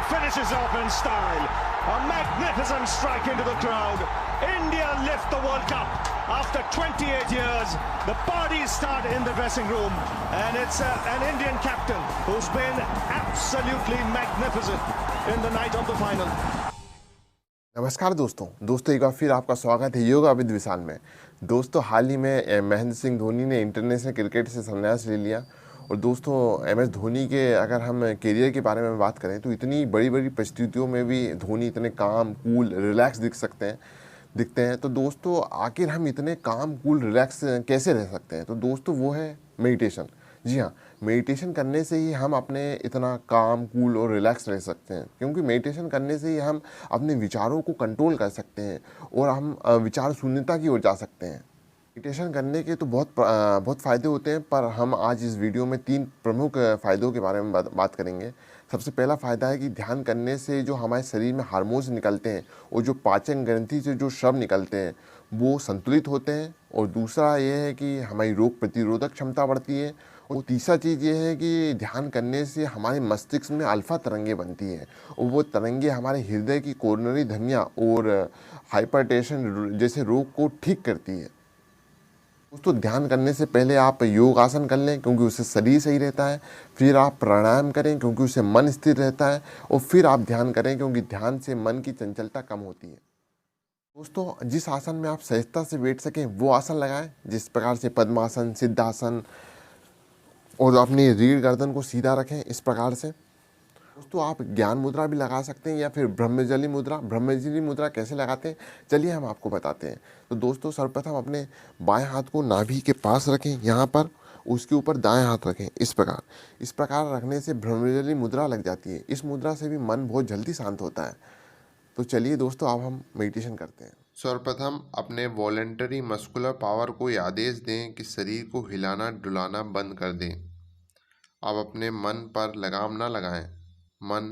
finishes off in style. A magnificent strike into the crowd. India lift the World Cup after 28 years. The parties start in the dressing room, and it's an Indian captain who's been absolutely magnificent in the night of the final. नमस्कार दोस्तों एक बार फिर आपका स्वागत है yoga with विशाल में। दोस्तों हाल ही में महेंद्र सिंह धोनी ने इंटरनेशनल क्रिकेट से संन्यास ले लिया। और दोस्तों एमएस धोनी के अगर हम करियर के बारे में बात करें तो इतनी बड़ी बड़ी परिस्थितियों में भी धोनी इतने काम कूल रिलैक्स दिखते हैं। तो दोस्तों आखिर हम इतने काम कूल रिलैक्स कैसे रह सकते हैं? तो दोस्तों वो है मेडिटेशन। जी हाँ, मेडिटेशन करने से ही हम अपने इतना काम कूल और रिलैक्स रह सकते हैं, क्योंकि मेडिटेशन करने से ही हम अपने विचारों को कंट्रोल कर सकते हैं और हम विचार शून्यता की ओर जा सकते हैं। मेडिटेशन करने के तो बहुत फ़ायदे होते हैं, पर हम आज इस वीडियो में 3 प्रमुख फ़ायदों के बारे में बात करेंगे। सबसे पहला फ़ायदा है कि ध्यान करने से जो हमारे शरीर में हार्मोन्स निकलते हैं और जो पाचन ग्रंथि से जो स्राव निकलते हैं वो संतुलित होते हैं। और दूसरा ये है कि हमारी रोग प्रतिरोधक क्षमता बढ़ती है। और तीसरा चीज़ ये है कि ध्यान करने से हमारे मस्तिष्क में अल्फा तरंगें बनती हैं और वो तरंगें हमारे हृदय की कोरोनरी धमनियाँ और हाइपरटेंशन जैसे रोग को ठीक करती है। दोस्तों ध्यान करने से पहले आप योग आसन कर लें, क्योंकि उससे शरीर सही रहता है। फिर आप प्राणायाम करें, क्योंकि उससे मन स्थिर रहता है। और फिर आप ध्यान करें, क्योंकि ध्यान से मन की चंचलता कम होती है। दोस्तों जिस आसन में आप सहजता से बैठ सकें वो आसन लगाएं, जिस प्रकार से पद्मासन, सिद्धासन, और अपनी रीढ़ गर्दन को सीधा रखें इस प्रकार से। दोस्तों आप ज्ञान मुद्रा भी लगा सकते हैं या फिर ब्रह्मजली मुद्रा कैसे लगाते हैं चलिए हम आपको बताते हैं। तो दोस्तों सर्वप्रथम अपने बाएं हाथ को नाभि के पास रखें, यहाँ पर उसके ऊपर दाएं हाथ रखें इस प्रकार रखने से ब्रह्मजली मुद्रा लग जाती है। इस मुद्रा से भी मन बहुत जल्दी शांत होता है। तो चलिए दोस्तों अब हम मेडिटेशन करते हैं। सर्वप्रथम अपने वॉलेंटरी मस्कुलर पावर को आदेश दें कि शरीर को हिलाना डुलाना बंद कर दें। अब अपने मन पर लगाम ना लगाएं। मन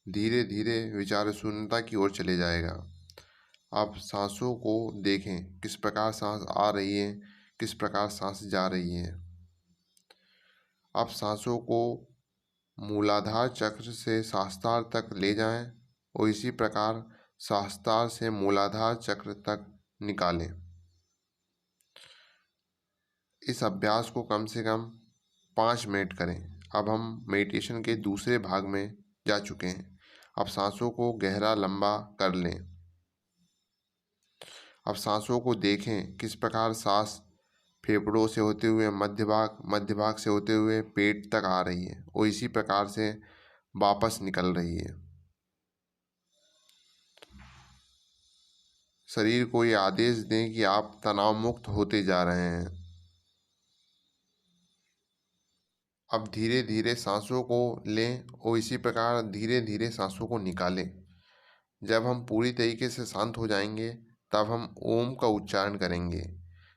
धीरे धीरे विचार शून्यता की ओर चले जाएगा। आप सांसों को देखें, किस प्रकार सांस आ रही है, किस प्रकार सांस जा रही है। आप सांसों को मूलाधार चक्र से सहस्त्रार तक ले जाएं और इसी प्रकार सहस्त्रार से मूलाधार चक्र तक निकालें। इस अभ्यास को कम से कम 5 मिनट करें। अब हम मेडिटेशन के दूसरे भाग में जा चुके हैं। अब सांसों को गहरा लंबा कर लें। अब सांसों को देखें, किस प्रकार सांस फेफड़ों से होते हुए मध्य भाग से होते हुए पेट तक आ रही है और इसी प्रकार से वापस निकल रही है। शरीर को ये आदेश दें कि आप तनाव मुक्त होते जा रहे हैं। अब धीरे धीरे सांसों को लें और इसी प्रकार धीरे धीरे सांसों को निकालें। जब हम पूरी तरीके से शांत हो जाएंगे तब हम ओम का उच्चारण करेंगे।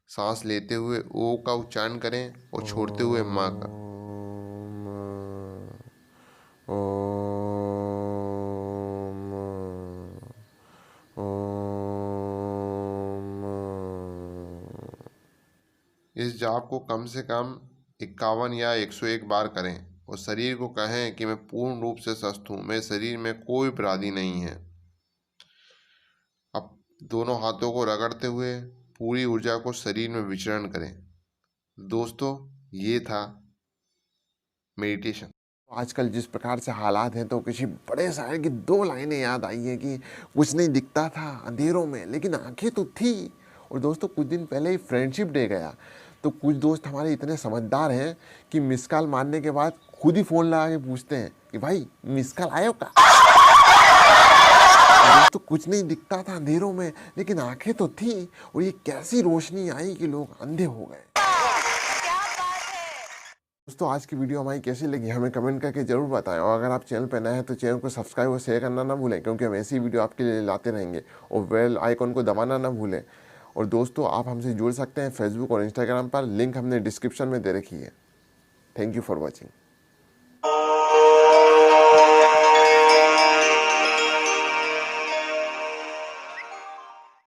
सांस लेते हुए ओ का उच्चारण करें और छोड़ते हुए माँ का। इस जाप को कम से कम 51 या 101 बार करें और शरीर को कहें कि मैं पूर्ण रूप से स्वस्थ हूँ, मेरे शरीर में कोई व्याधि नहीं है। अब दोनों हाथों को रगड़ते हुए पूरी ऊर्जा को शरीर में विचरण करें। दोस्तों ये था मेडिटेशन। आजकल जिस प्रकार से हालात हैं तो किसी बड़े शायर की 2 लाइनें याद आई है कि कुछ नहीं दिखता था अंधेरों में लेकिन आंखें तो थी। और दोस्तों कुछ दिन पहले ही फ्रेंडशिप डे गया, तो कुछ दोस्त हमारे इतने समझदार हैं कि मिस कॉल मारने के बाद खुद ही फ़ोन लगा के पूछते हैं कि भाई मिस कॉल आयो का। दोस्तों कुछ नहीं दिखता था अंधेरों में लेकिन आंखें तो थी, और ये कैसी रोशनी आई कि लोग अंधे हो गए। दोस्तों आज की वीडियो हमारी कैसी लगी हमें कमेंट करके जरूर बताएं, और अगर आप चैनल पर नए हैं तो चैनल को सब्सक्राइब और शेयर करना ना भूलें, क्योंकि हम ऐसी वीडियो आपके लिए लाते रहेंगे। और बेल आइकॉन को दबाना ना भूलें। और दोस्तों आप हमसे जुड़ सकते हैं फेसबुक और इंस्टाग्राम पर, लिंक हमने डिस्क्रिप्शन में दे रखी है। Thank you for watching.